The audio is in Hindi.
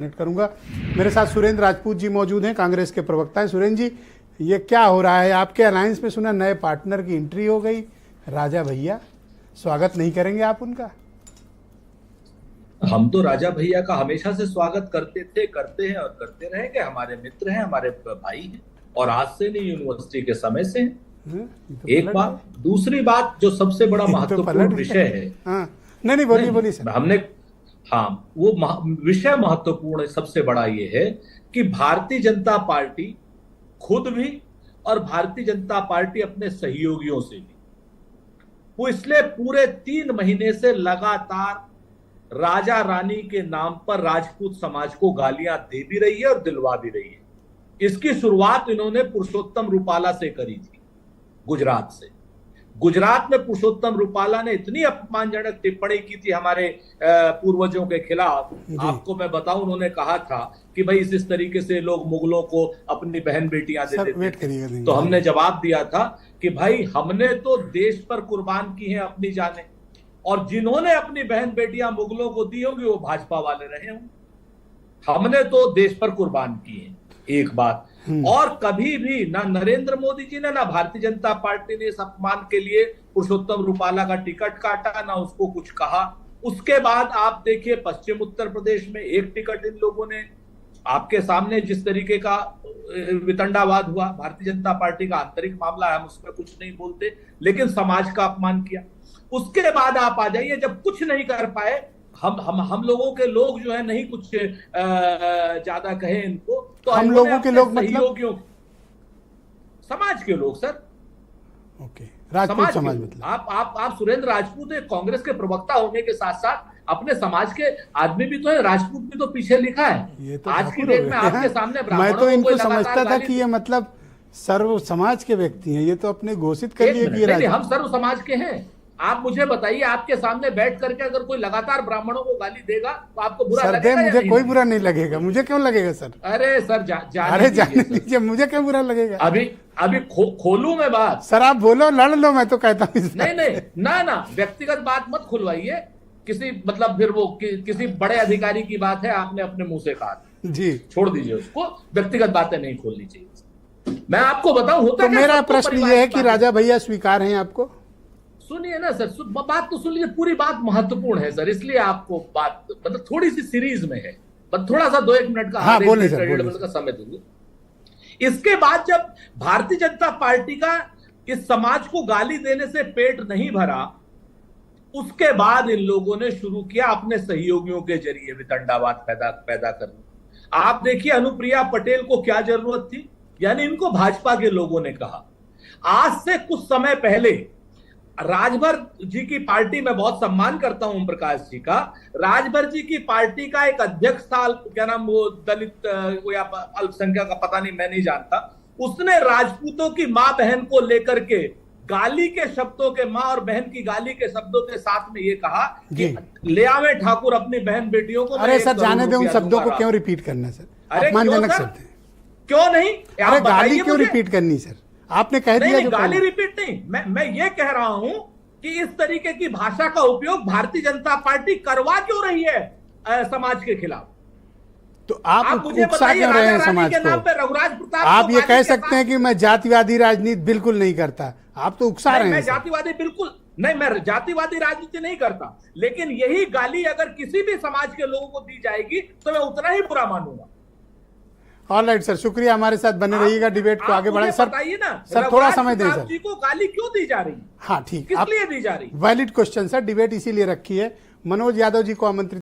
करूंगा। मेरे साथ सुरेंद्र राजपूत जी मौजूद हैं, कांग्रेस के प्रवक्ता हैं। सुरेंद्र जी, ये क्या हो रहा है? आपके अलायंस में सुना नए पार्टनर की एंट्री हो गई, राजा भैया। स्वागत नहीं करेंगे आप उनका? हम तो राजा भैया का हमेशा से स्वागत करते थे, करते हैं और करते रहेंगे। हमारे मित्र हैं, हमारे भाई हैं, और आज से नहीं, यूनिवर्सिटी के समय से हैं। तो एक बात। दूसरी बात, जो सबसे बड़ा महत्वपूर्ण विषय है। हाँ, नहीं बोलिए सर। हमने वो विषय महत्वपूर्ण सबसे बड़ा ये है कि भारतीय जनता पार्टी खुद भी और भारतीय जनता पार्टी अपने सहयोगियों से भी, वो इसलिए पूरे 3 महीने से लगातार राजा रानी के नाम पर राजपूत समाज को गालियां दे भी रही है और दिलवा भी रही है। इसकी शुरुआत इन्होंने पुरुषोत्तम रूपाला से करी थी, गुजरात से। गुजरात में पुरुषोत्तम रूपाला ने इतनी अपमानजनक टिप्पणी की थी हमारे पूर्वजों के खिलाफ। आपको मैं बताऊं, उन्होंने कहा था कि भाई इस तरीके से लोग मुगलों को अपनी बहन बेटियां दे देते थे। तो हमने जवाब दिया था कि भाई हमने तो देश पर कुर्बान की हैं अपनी जानें, और जिन्होंने अपनी बहन बेटियां मुगलों को दी होंगी वो भाजपा वाले रहे होंगे। हमने तो देश पर कुर्बान की है, एक बात। और कभी भी ना नरेंद्र मोदी जी ने ना भारतीय जनता पार्टी ने इस अपमान के लिए पुरुषोत्तम रूपाला का टिकट काटा, ना उसको कुछ कहा। उसके बाद आप देखिए, पश्चिम उत्तर प्रदेश में एक टिकट इन लोगों ने, आपके सामने जिस तरीके का वितंडावाद हुआ, भारतीय जनता पार्टी का आंतरिक मामला है, हम उसमें कुछ नहीं बोलते, लेकिन समाज का अपमान किया। उसके बाद आप आ जाइए, जब कुछ नहीं कर पाए, हम लोगों के लोग जो है नहीं कुछ ज्यादा कहे इनको, तो हम लोगों के लोग मतलब समाज के लोग सर। ओके, राजपूत समाज मतलब आप सुरेंद्र राजपूत एक कांग्रेस के प्रवक्ता होने के साथ साथ अपने समाज के आदमी भी तो है, राजपूत भी तो पीछे लिखा है। ये तो आज की डेट में आपके सामने मैं तो इनको समझता था कि ये मतलब सर्व समाज के व्यक्ति हैं, ये तो अपने घोषित कर लिए कि हम सर्व समाज के हैं। आप मुझे बताइए, आपके सामने बैठ करके अगर कोई लगातार ब्राह्मणों को गाली देगा तो आपको बुरा लगेगा? मुझे कोई बुरा नहीं लगेगा। मुझे क्यों लगेगा सर? अरे सर अरे जाने दीजिए, मुझे क्यों बुरा लगेगा? अभी खोलूं मैं बात? सर आप बोलो, लड़ लो, मैं तो कहता हूँ नहीं ना व्यक्तिगत बात मत खुलवाइए किसी, मतलब फिर वो किसी बड़े अधिकारी की बात है, आपने अपने मुंह से कहा जी, छोड़ दीजिए उसको। व्यक्तिगत बातें नहीं खोलनी चाहिए। मैं आपको बताऊं, होता तो मेरा प्रश्न ये है कि राजा भैया स्वीकार हैं आपको? सुनिए ना सर, बात तो सुन लीजिए, पूरी बात महत्वपूर्ण है सर, इसलिए आपको बात मतलब थोड़ी सी सीरीज में है, बस थोड़ा सा 2-1 मिनट का, हाँ, बोले सर, डेढ़ मिनट का समय दूंगी। इसके बाद जब भारतीय जनता पार्टी का इस समाज को गाली देने से पेट नहीं भरा, उसके बाद इन लोगों ने शुरू किया अपने सहयोगियों के जरिए वितंडावाद पैदा करना। आप देखिए, अनुप्रिया पटेल को क्या जरूरत थी, यानी इनको भाजपा के लोगों ने कहा। आज से कुछ समय पहले राजभर जी की पार्टी, में बहुत सम्मान करता हूं ओम प्रकाश जी का, राजभर जी की पार्टी का एक अध्यक्ष था, क्या नाम, वो दलित या अल्पसंख्यक का पता नहीं, मैं नहीं जानता, उसने राजपूतों की मां बहन को लेकर के गाली के शब्दों के, मां और बहन की गाली के शब्दों के साथ में ये कहा कि ले आवे ठाकुर अपनी बहन बेटियों को। अरे सर जाने दे, उन शब्दों को क्यों रिपीट करना सर? अपमानजनक शब्द है। क्यों नहीं? अरे गाली क्यों रिपीट करनी सर? आपने कह दिया। नहीं, गाली रिपीट नहीं, मैं ये कह रहा हूं कि इस तरीके की भाषा का उपयोग भारतीय जनता पार्टी करवा क्यों रही है समाज के खिलाफ? तो आप उकसा क्यों रहे हैं समाज को? रघुराज प्रताप, आप ये कह सकते हैं कि मैं जातिवादी राजनीति बिल्कुल नहीं करता, आप तो उकसा रहे हैं। मैं जातिवादी बिल्कुल नहीं, मैं जातिवादी राजनीति नहीं करता, लेकिन यही गाली अगर किसी भी समाज के लोगों को दी जाएगी तो मैं उतना ही बुरा मानूंगा। ऑलराइट सर, शुक्रिया, हमारे साथ बने रहिएगा, डिबेट को आगे बढ़ाएं। सर बताइए ना सर, थोड़ा समय दें सर। जी को गाली क्यों दी जा रही? हाँ ठीक, किस लिए दी जा रही? वैलिड क्वेश्चन सर, डिबेट इसीलिए रखी है। मनोज यादव जी को आमंत्रित